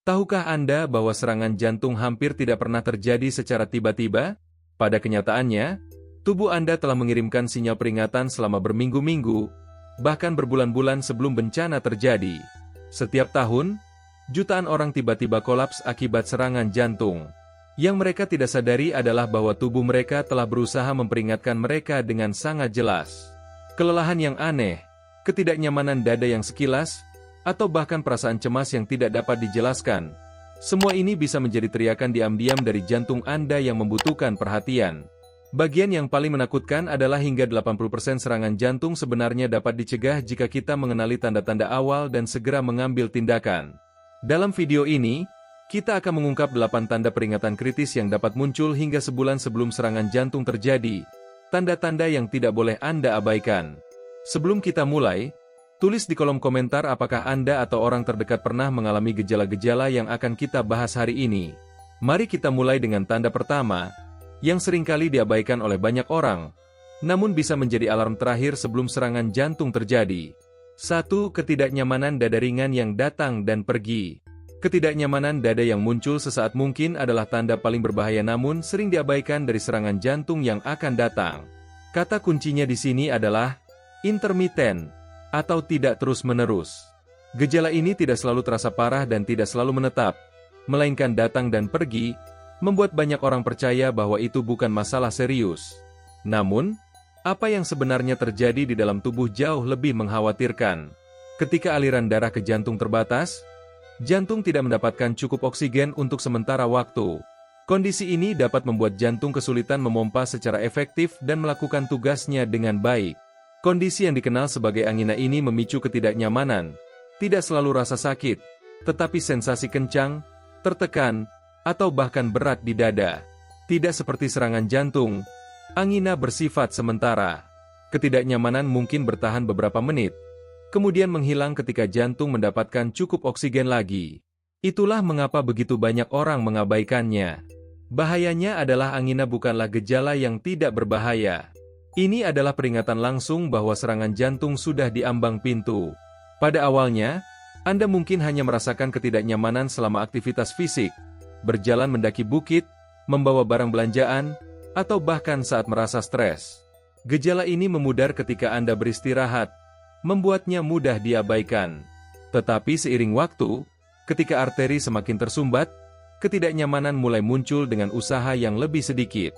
Tahukah Anda bahwa serangan jantung hampir tidak pernah terjadi secara tiba-tiba? Pada kenyataannya, tubuh Anda telah mengirimkan sinyal peringatan selama berminggu-minggu, bahkan berbulan-bulan sebelum bencana terjadi. Setiap tahun, jutaan orang tiba-tiba kolaps akibat serangan jantung. Yang mereka tidak sadari adalah bahwa tubuh mereka telah berusaha memperingatkan mereka dengan sangat jelas. Kelelahan yang aneh, ketidaknyamanan dada yang sekilas, atau bahkan perasaan cemas yang tidak dapat dijelaskan. Semua ini bisa menjadi teriakan diam-diam dari jantung Anda yang membutuhkan perhatian. Bagian yang paling menakutkan adalah hingga 80% serangan jantung sebenarnya dapat dicegah jika kita mengenali tanda-tanda awal dan segera mengambil tindakan. Dalam video ini, kita akan mengungkap 8 tanda peringatan kritis yang dapat muncul hingga sebulan sebelum serangan jantung terjadi. Tanda-tanda yang tidak boleh Anda abaikan. Sebelum kita mulai, tulis di kolom komentar apakah Anda atau orang terdekat pernah mengalami gejala-gejala yang akan kita bahas hari ini. Mari kita mulai dengan tanda pertama, yang seringkali diabaikan oleh banyak orang, namun bisa menjadi alarm terakhir sebelum serangan jantung terjadi. 1. Ketidaknyamanan dada ringan yang datang dan pergi. Ketidaknyamanan dada yang muncul sesaat mungkin adalah tanda paling berbahaya namun sering diabaikan dari serangan jantung yang akan datang. Kata kuncinya di sini adalah intermittent, atau tidak terus-menerus. Gejala ini tidak selalu terasa parah dan tidak selalu menetap, melainkan datang dan pergi, membuat banyak orang percaya bahwa itu bukan masalah serius. Namun, apa yang sebenarnya terjadi di dalam tubuh jauh lebih mengkhawatirkan. Ketika aliran darah ke jantung terbatas, jantung tidak mendapatkan cukup oksigen untuk sementara waktu. Kondisi ini dapat membuat jantung kesulitan memompa secara efektif dan melakukan tugasnya dengan baik. Kondisi yang dikenal sebagai angina ini memicu ketidaknyamanan, tidak selalu rasa sakit, tetapi sensasi kencang, tertekan, atau bahkan berat di dada. Tidak seperti serangan jantung, angina bersifat sementara. Ketidaknyamanan mungkin bertahan beberapa menit, kemudian menghilang ketika jantung mendapatkan cukup oksigen lagi. Itulah mengapa begitu banyak orang mengabaikannya. Bahayanya adalah angina bukanlah gejala yang tidak berbahaya. Ini adalah peringatan langsung bahwa serangan jantung sudah di ambang pintu. Pada awalnya, Anda mungkin hanya merasakan ketidaknyamanan selama aktivitas fisik, berjalan mendaki bukit, membawa barang belanjaan, atau bahkan saat merasa stres. Gejala ini memudar ketika Anda beristirahat, membuatnya mudah diabaikan. Tetapi seiring waktu, ketika arteri semakin tersumbat, ketidaknyamanan mulai muncul dengan usaha yang lebih sedikit.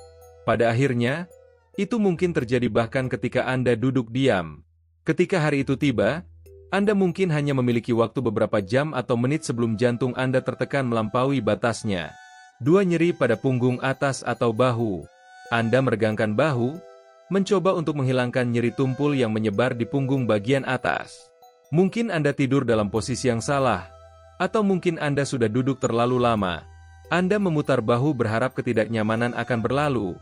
Pada akhirnya, itu mungkin terjadi bahkan ketika Anda duduk diam. Ketika hari itu tiba, Anda mungkin hanya memiliki waktu beberapa jam atau menit sebelum jantung Anda tertekan melampaui batasnya. 2. Nyeri pada punggung atas atau bahu. Anda meregangkan bahu, mencoba untuk menghilangkan nyeri tumpul yang menyebar di punggung bagian atas. Mungkin Anda tidur dalam posisi yang salah, atau mungkin Anda sudah duduk terlalu lama. Anda memutar bahu berharap ketidaknyamanan akan berlalu,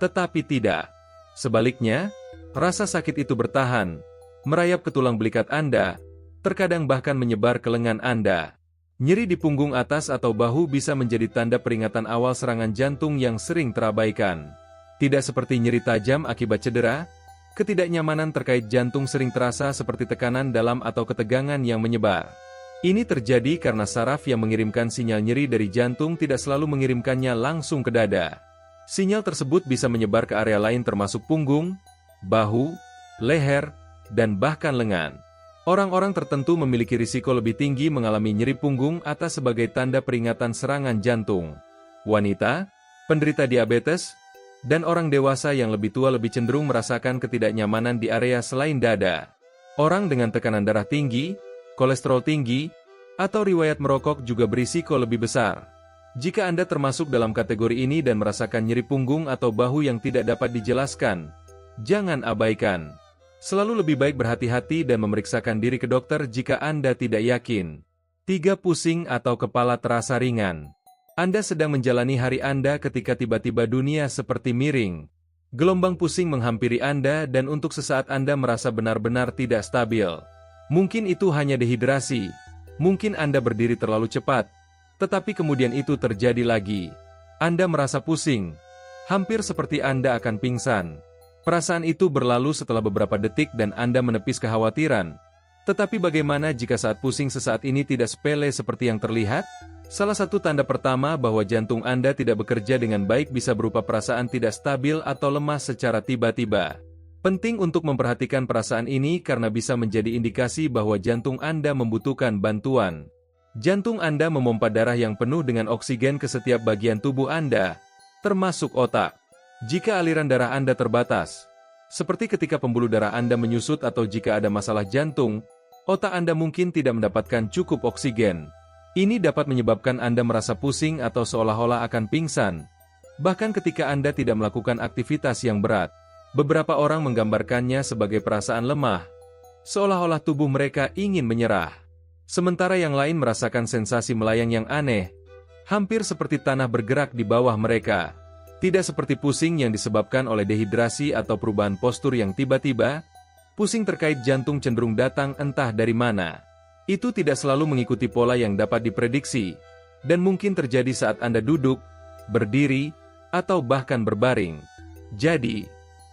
tetapi tidak. Sebaliknya, rasa sakit itu bertahan, merayap ke tulang belikat Anda, terkadang bahkan menyebar ke lengan Anda. Nyeri di punggung atas atau bahu bisa menjadi tanda peringatan awal serangan jantung yang sering terabaikan. Tidak seperti nyeri tajam akibat cedera, ketidaknyamanan terkait jantung sering terasa seperti tekanan dalam atau ketegangan yang menyebar. Ini terjadi karena saraf yang mengirimkan sinyal nyeri dari jantung tidak selalu mengirimkannya langsung ke dada. Sinyal tersebut bisa menyebar ke area lain termasuk punggung, bahu, leher, dan bahkan lengan. Orang-orang tertentu memiliki risiko lebih tinggi mengalami nyeri punggung atas sebagai tanda peringatan serangan jantung. Wanita, penderita diabetes, dan orang dewasa yang lebih tua lebih cenderung merasakan ketidaknyamanan di area selain dada. Orang dengan tekanan darah tinggi, kolesterol tinggi, atau riwayat merokok juga berisiko lebih besar. Jika Anda termasuk dalam kategori ini dan merasakan nyeri punggung atau bahu yang tidak dapat dijelaskan, jangan abaikan. Selalu lebih baik berhati-hati dan memeriksakan diri ke dokter jika Anda tidak yakin. 3. Pusing atau kepala terasa ringan. Anda sedang menjalani hari Anda ketika tiba-tiba dunia seperti miring. Gelombang pusing menghampiri Anda dan untuk sesaat Anda merasa benar-benar tidak stabil. Mungkin itu hanya dehidrasi. Mungkin Anda berdiri terlalu cepat. Tetapi kemudian itu terjadi lagi. Anda merasa pusing, hampir seperti Anda akan pingsan. Perasaan itu berlalu setelah beberapa detik dan Anda menepis kekhawatiran. Tetapi bagaimana jika saat pusing sesaat ini tidak sepele seperti yang terlihat? Salah satu tanda pertama bahwa jantung Anda tidak bekerja dengan baik bisa berupa perasaan tidak stabil atau lemas secara tiba-tiba. Penting untuk memperhatikan perasaan ini karena bisa menjadi indikasi bahwa jantung Anda membutuhkan bantuan. Jantung Anda memompa darah yang penuh dengan oksigen ke setiap bagian tubuh Anda, termasuk otak. Jika aliran darah Anda terbatas, seperti ketika pembuluh darah Anda menyusut atau jika ada masalah jantung, otak Anda mungkin tidak mendapatkan cukup oksigen. Ini dapat menyebabkan Anda merasa pusing atau seolah-olah akan pingsan. Bahkan ketika Anda tidak melakukan aktivitas yang berat, beberapa orang menggambarkannya sebagai perasaan lemah, seolah-olah tubuh mereka ingin menyerah. Sementara yang lain merasakan sensasi melayang yang aneh, hampir seperti tanah bergerak di bawah mereka. Tidak seperti pusing yang disebabkan oleh dehidrasi atau perubahan postur yang tiba-tiba, pusing terkait jantung cenderung datang entah dari mana. Itu tidak selalu mengikuti pola yang dapat diprediksi, dan mungkin terjadi saat Anda duduk, berdiri, atau bahkan berbaring. Jadi,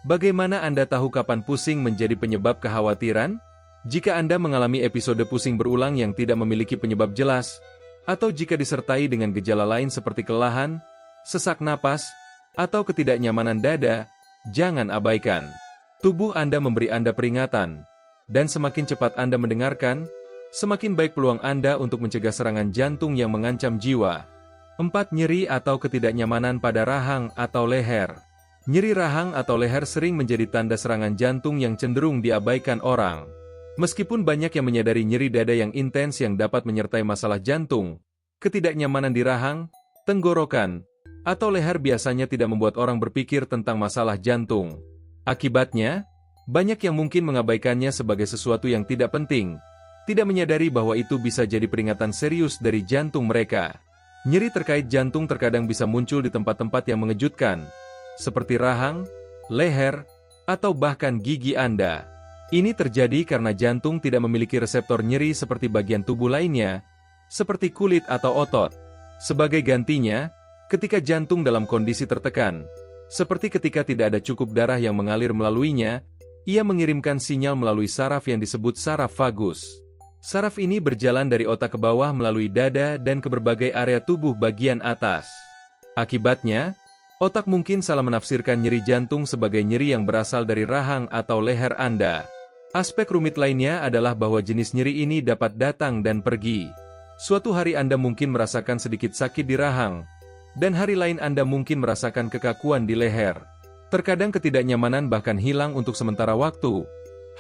bagaimana Anda tahu kapan pusing menjadi penyebab kekhawatiran? Jika Anda mengalami episode pusing berulang yang tidak memiliki penyebab jelas, atau jika disertai dengan gejala lain seperti kelelahan, sesak napas, atau ketidaknyamanan dada, jangan abaikan. Tubuh Anda memberi Anda peringatan, dan semakin cepat Anda mendengarkan, semakin baik peluang Anda untuk mencegah serangan jantung yang mengancam jiwa. 4. Nyeri atau ketidaknyamanan pada rahang atau leher. Nyeri rahang atau leher sering menjadi tanda serangan jantung yang cenderung diabaikan orang. Meskipun banyak yang menyadari nyeri dada yang intens yang dapat menyertai masalah jantung, ketidaknyamanan di rahang, tenggorokan, atau leher biasanya tidak membuat orang berpikir tentang masalah jantung. Akibatnya, banyak yang mungkin mengabaikannya sebagai sesuatu yang tidak penting, tidak menyadari bahwa itu bisa jadi peringatan serius dari jantung mereka. Nyeri terkait jantung terkadang bisa muncul di tempat-tempat yang mengejutkan, seperti rahang, leher, atau bahkan gigi Anda. Ini terjadi karena jantung tidak memiliki reseptor nyeri seperti bagian tubuh lainnya, seperti kulit atau otot. Sebagai gantinya, ketika jantung dalam kondisi tertekan, seperti ketika tidak ada cukup darah yang mengalir melaluinya, ia mengirimkan sinyal melalui saraf yang disebut saraf vagus. Saraf ini berjalan dari otak ke bawah melalui dada dan ke berbagai area tubuh bagian atas. Akibatnya, otak mungkin salah menafsirkan nyeri jantung sebagai nyeri yang berasal dari rahang atau leher Anda. Aspek rumit lainnya adalah bahwa jenis nyeri ini dapat datang dan pergi. Suatu hari Anda mungkin merasakan sedikit sakit di rahang, dan hari lain Anda mungkin merasakan kekakuan di leher. Terkadang ketidaknyamanan bahkan hilang untuk sementara waktu,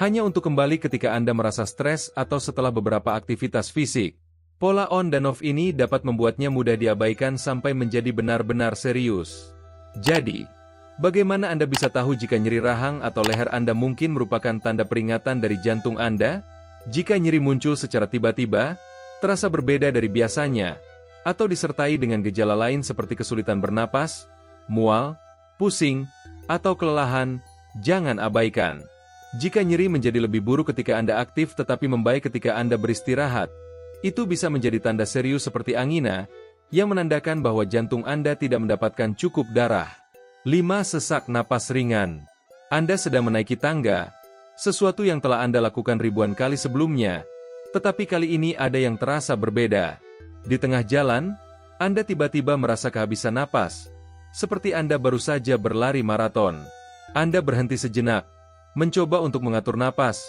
hanya untuk kembali ketika Anda merasa stres atau setelah beberapa aktivitas fisik. Pola on dan off ini dapat membuatnya mudah diabaikan sampai menjadi benar-benar serius. Jadi, bagaimana Anda bisa tahu jika nyeri rahang atau leher Anda mungkin merupakan tanda peringatan dari jantung Anda? Jika nyeri muncul secara tiba-tiba, terasa berbeda dari biasanya, atau disertai dengan gejala lain seperti kesulitan bernapas, mual, pusing, atau kelelahan, jangan abaikan. Jika nyeri menjadi lebih buruk ketika Anda aktif tetapi membaik ketika Anda beristirahat, itu bisa menjadi tanda serius seperti angina, yang menandakan bahwa jantung Anda tidak mendapatkan cukup darah. 5. Sesak napas ringan. Anda sedang menaiki tangga, sesuatu yang telah Anda lakukan ribuan kali sebelumnya, tetapi kali ini ada yang terasa berbeda. Di tengah jalan, Anda tiba-tiba merasa kehabisan napas, seperti Anda baru saja berlari maraton. Anda berhenti sejenak, mencoba untuk mengatur napas,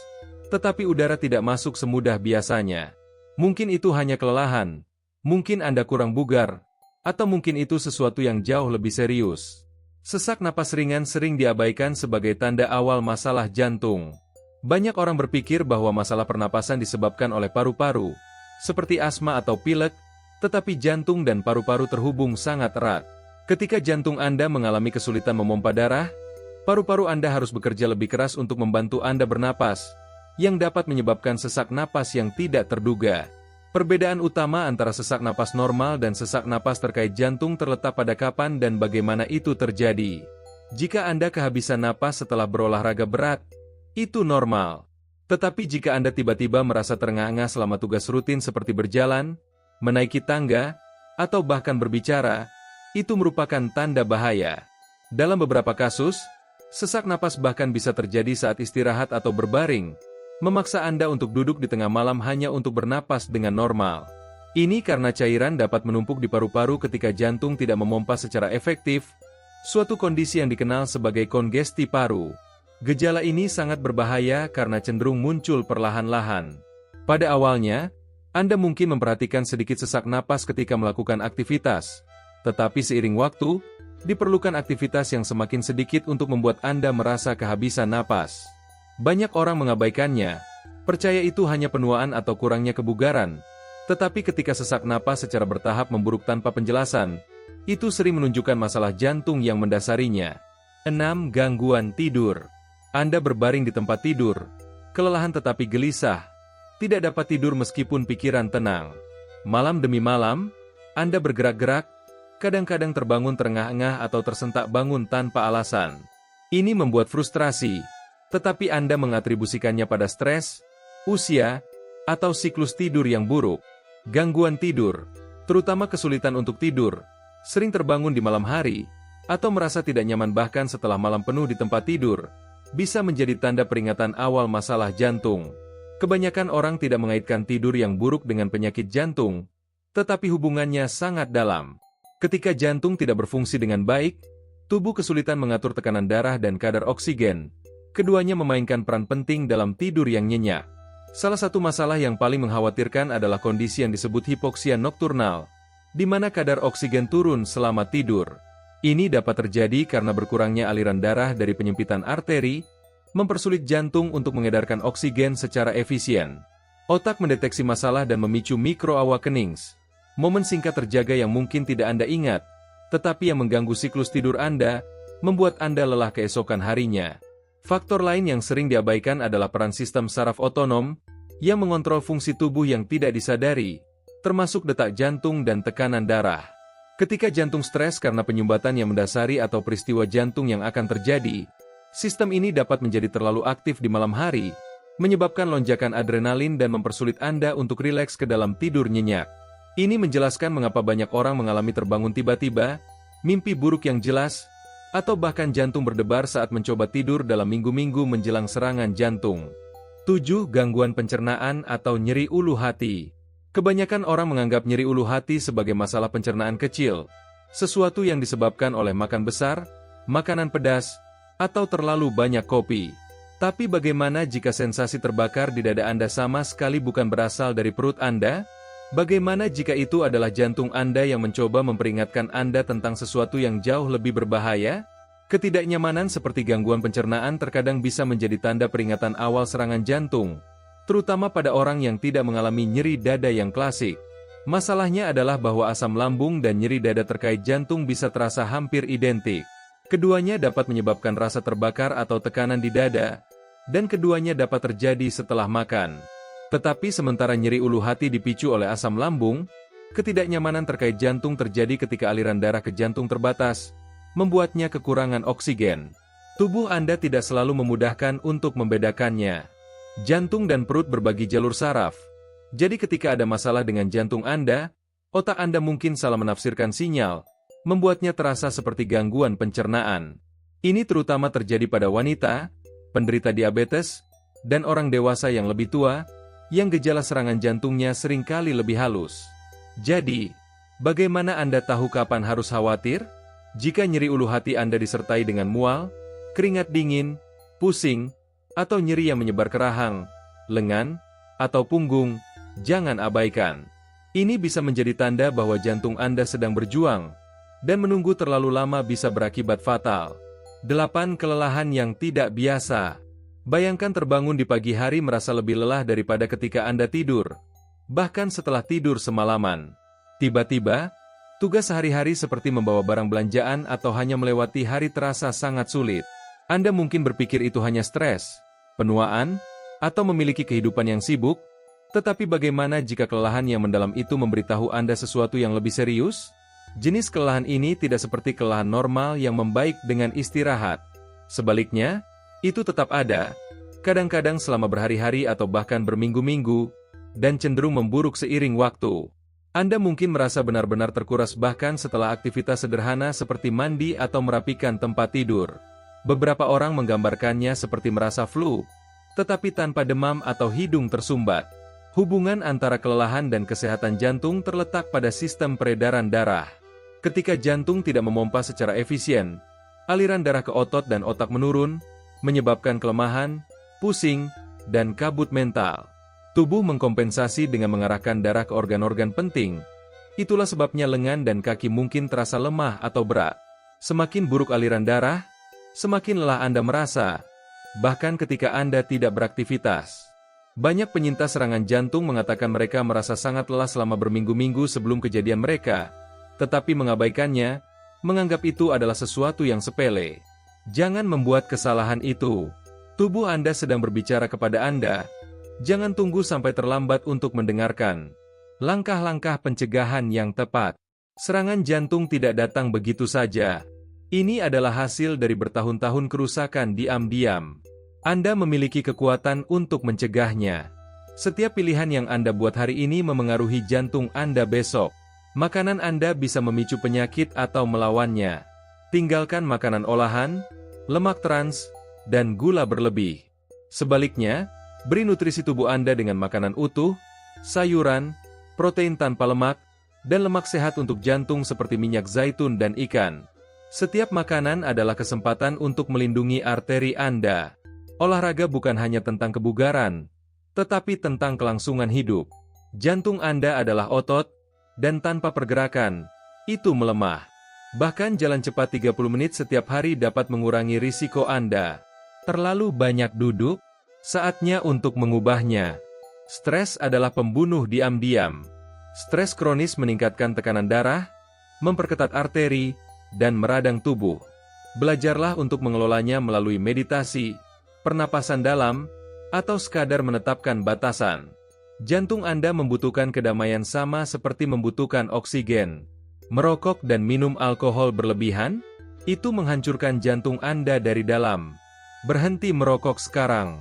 tetapi udara tidak masuk semudah biasanya. Mungkin itu hanya kelelahan, mungkin Anda kurang bugar, atau mungkin itu sesuatu yang jauh lebih serius. Sesak napas ringan sering diabaikan sebagai tanda awal masalah jantung. Banyak orang berpikir bahwa masalah pernapasan disebabkan oleh paru-paru, seperti asma atau pilek, tetapi jantung dan paru-paru terhubung sangat erat. Ketika jantung Anda mengalami kesulitan memompa darah, paru-paru Anda harus bekerja lebih keras untuk membantu Anda bernapas, yang dapat menyebabkan sesak napas yang tidak terduga. Perbedaan utama antara sesak napas normal dan sesak napas terkait jantung terletak pada kapan dan bagaimana itu terjadi. Jika Anda kehabisan napas setelah berolahraga berat, itu normal. Tetapi jika Anda tiba-tiba merasa terengah-engah selama tugas rutin seperti berjalan, menaiki tangga, atau bahkan berbicara, itu merupakan tanda bahaya. Dalam beberapa kasus, sesak napas bahkan bisa terjadi saat istirahat atau berbaring, memaksa Anda untuk duduk di tengah malam hanya untuk bernapas dengan normal. Ini karena cairan dapat menumpuk di paru-paru ketika jantung tidak memompa secara efektif, suatu kondisi yang dikenal sebagai kongesti paru. Gejala ini sangat berbahaya karena cenderung muncul perlahan-lahan. Pada awalnya, Anda mungkin memperhatikan sedikit sesak napas ketika melakukan aktivitas, tetapi seiring waktu, diperlukan aktivitas yang semakin sedikit untuk membuat Anda merasa kehabisan napas. Banyak orang mengabaikannya, percaya itu hanya penuaan atau kurangnya kebugaran, tetapi ketika sesak napas secara bertahap memburuk tanpa penjelasan, itu sering menunjukkan masalah jantung yang mendasarinya. 6. Gangguan tidur. Anda berbaring di tempat tidur, kelelahan tetapi gelisah, tidak dapat tidur meskipun pikiran tenang. Malam demi malam, Anda bergerak-gerak, kadang-kadang terbangun terengah-engah atau tersentak bangun tanpa alasan. Ini membuat frustrasi, tetapi Anda mengatribusikannya pada stres, usia, atau siklus tidur yang buruk. Gangguan tidur, terutama kesulitan untuk tidur, sering terbangun di malam hari, atau merasa tidak nyaman bahkan setelah malam penuh di tempat tidur, bisa menjadi tanda peringatan awal masalah jantung. Kebanyakan orang tidak mengaitkan tidur yang buruk dengan penyakit jantung, tetapi hubungannya sangat dalam. Ketika jantung tidak berfungsi dengan baik, tubuh kesulitan mengatur tekanan darah dan kadar oksigen. Keduanya memainkan peran penting dalam tidur yang nyenyak. Salah satu masalah yang paling mengkhawatirkan adalah kondisi yang disebut hipoksia nokturnal, di mana kadar oksigen turun selama tidur. Ini dapat terjadi karena berkurangnya aliran darah dari penyempitan arteri, mempersulit jantung untuk mengedarkan oksigen secara efisien. Otak mendeteksi masalah dan memicu mikroawakenings. Momen singkat terjaga yang mungkin tidak Anda ingat, tetapi yang mengganggu siklus tidur Anda, membuat Anda lelah keesokan harinya. Faktor lain yang sering diabaikan adalah peran sistem saraf otonom, yang mengontrol fungsi tubuh yang tidak disadari, termasuk detak jantung dan tekanan darah. Ketika jantung stres karena penyumbatan yang mendasari atau peristiwa jantung yang akan terjadi, sistem ini dapat menjadi terlalu aktif di malam hari, menyebabkan lonjakan adrenalin dan mempersulit Anda untuk rileks ke dalam tidur nyenyak. Ini menjelaskan mengapa banyak orang mengalami terbangun tiba-tiba, mimpi buruk yang jelas, atau bahkan jantung berdebar saat mencoba tidur dalam minggu-minggu menjelang serangan jantung. 7. Gangguan pencernaan atau nyeri ulu hati. Kebanyakan orang menganggap nyeri ulu hati sebagai masalah pencernaan kecil, sesuatu yang disebabkan oleh makan besar, makanan pedas, atau terlalu banyak kopi. Tapi bagaimana jika sensasi terbakar di dada Anda sama sekali bukan berasal dari perut Anda? Bagaimana jika itu adalah jantung Anda yang mencoba memperingatkan Anda tentang sesuatu yang jauh lebih berbahaya? Ketidaknyamanan seperti gangguan pencernaan terkadang bisa menjadi tanda peringatan awal serangan jantung, terutama pada orang yang tidak mengalami nyeri dada yang klasik. Masalahnya adalah bahwa asam lambung dan nyeri dada terkait jantung bisa terasa hampir identik. Keduanya dapat menyebabkan rasa terbakar atau tekanan di dada, dan keduanya dapat terjadi setelah makan. Tetapi sementara nyeri ulu hati dipicu oleh asam lambung, ketidaknyamanan terkait jantung terjadi ketika aliran darah ke jantung terbatas, membuatnya kekurangan oksigen. Tubuh Anda tidak selalu memudahkan untuk membedakannya. Jantung dan perut berbagi jalur saraf. Jadi ketika ada masalah dengan jantung Anda, otak Anda mungkin salah menafsirkan sinyal, membuatnya terasa seperti gangguan pencernaan. Ini terutama terjadi pada wanita, penderita diabetes, dan orang dewasa yang lebih tua, yang gejala serangan jantungnya seringkali lebih halus. Jadi, bagaimana Anda tahu kapan harus khawatir? Jika nyeri ulu hati Anda disertai dengan mual, keringat dingin, pusing, atau nyeri yang menyebar ke rahang, lengan, atau punggung, jangan abaikan. Ini bisa menjadi tanda bahwa jantung Anda sedang berjuang, dan menunggu terlalu lama bisa berakibat fatal. 8. Kelelahan yang tidak biasa. Bayangkan terbangun di pagi hari merasa lebih lelah daripada ketika Anda tidur, bahkan setelah tidur semalaman. Tiba-tiba, tugas sehari-hari seperti membawa barang belanjaan atau hanya melewati hari terasa sangat sulit. Anda mungkin berpikir itu hanya stres, penuaan, atau memiliki kehidupan yang sibuk, tetapi bagaimana jika kelelahan yang mendalam itu memberitahu Anda sesuatu yang lebih serius? Jenis kelelahan ini tidak seperti kelelahan normal yang membaik dengan istirahat. Sebaliknya, itu tetap ada, kadang-kadang selama berhari-hari atau bahkan berminggu-minggu, dan cenderung memburuk seiring waktu. Anda mungkin merasa benar-benar terkuras bahkan setelah aktivitas sederhana seperti mandi atau merapikan tempat tidur. Beberapa orang menggambarkannya seperti merasa flu, tetapi tanpa demam atau hidung tersumbat. Hubungan antara kelelahan dan kesehatan jantung terletak pada sistem peredaran darah. Ketika jantung tidak memompa secara efisien, aliran darah ke otot dan otak menurun, menyebabkan kelemahan, pusing, dan kabut mental. Tubuh mengkompensasi dengan mengarahkan darah ke organ-organ penting. Itulah sebabnya lengan dan kaki mungkin terasa lemah atau berat. Semakin buruk aliran darah, semakin lelah Anda merasa, bahkan ketika Anda tidak beraktivitas. Banyak penyintas serangan jantung mengatakan mereka merasa sangat lelah selama berminggu-minggu sebelum kejadian mereka, tetapi mengabaikannya, menganggap itu adalah sesuatu yang sepele. Jangan membuat kesalahan itu. Tubuh Anda sedang berbicara kepada Anda. Jangan tunggu sampai terlambat untuk mendengarkan langkah-langkah pencegahan yang tepat. Serangan jantung tidak datang begitu saja. Ini adalah hasil dari bertahun-tahun kerusakan diam-diam. Anda memiliki kekuatan untuk mencegahnya. Setiap pilihan yang Anda buat hari ini memengaruhi jantung Anda besok. Makanan Anda bisa memicu penyakit atau melawannya. Tinggalkan makanan olahan, lemak trans, dan gula berlebih. Sebaliknya, beri nutrisi tubuh Anda dengan makanan utuh, sayuran, protein tanpa lemak, dan lemak sehat untuk jantung seperti minyak zaitun dan ikan. Setiap makanan adalah kesempatan untuk melindungi arteri Anda. Olahraga bukan hanya tentang kebugaran, tetapi tentang kelangsungan hidup. Jantung Anda adalah otot, dan tanpa pergerakan, itu melemah. Bahkan jalan cepat 30 menit setiap hari dapat mengurangi risiko Anda. Terlalu banyak duduk, saatnya untuk mengubahnya. Stres adalah pembunuh diam-diam. Stres kronis meningkatkan tekanan darah, memperketat arteri, dan meradang tubuh. Belajarlah untuk mengelolanya melalui meditasi, pernapasan dalam, atau sekadar menetapkan batasan. Jantung Anda membutuhkan kedamaian sama seperti membutuhkan oksigen. Merokok dan minum alkohol berlebihan, itu menghancurkan jantung Anda dari dalam. Berhenti merokok sekarang.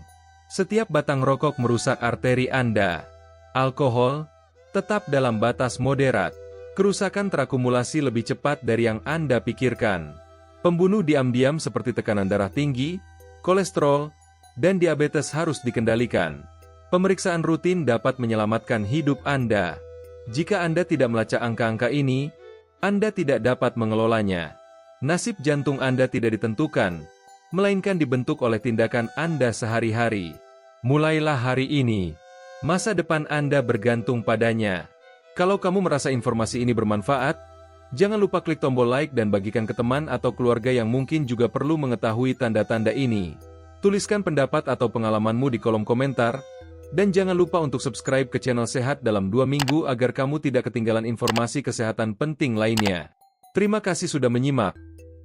Setiap batang rokok merusak arteri Anda. Alkohol, tetap dalam batas moderat. Kerusakan terakumulasi lebih cepat dari yang Anda pikirkan. Pembunuh diam-diam seperti tekanan darah tinggi, kolesterol, dan diabetes harus dikendalikan. Pemeriksaan rutin dapat menyelamatkan hidup Anda. Jika Anda tidak melacak angka-angka ini, Anda tidak dapat mengelolanya. Nasib jantung Anda tidak ditentukan, melainkan dibentuk oleh tindakan Anda sehari-hari. Mulailah hari ini. Masa depan Anda bergantung padanya. Kalau kamu merasa informasi ini bermanfaat, jangan lupa klik tombol like dan bagikan ke teman atau keluarga yang mungkin juga perlu mengetahui tanda-tanda ini. Tuliskan pendapat atau pengalamanmu di kolom komentar, dan jangan lupa untuk subscribe ke channel Sehat dalam 2 minggu agar kamu tidak ketinggalan informasi kesehatan penting lainnya. Terima kasih sudah menyimak.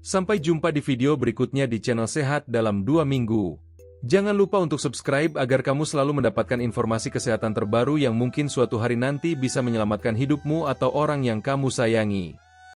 Sampai jumpa di video berikutnya di channel Sehat dalam 2 minggu. Jangan lupa untuk subscribe agar kamu selalu mendapatkan informasi kesehatan terbaru yang mungkin suatu hari nanti bisa menyelamatkan hidupmu atau orang yang kamu sayangi.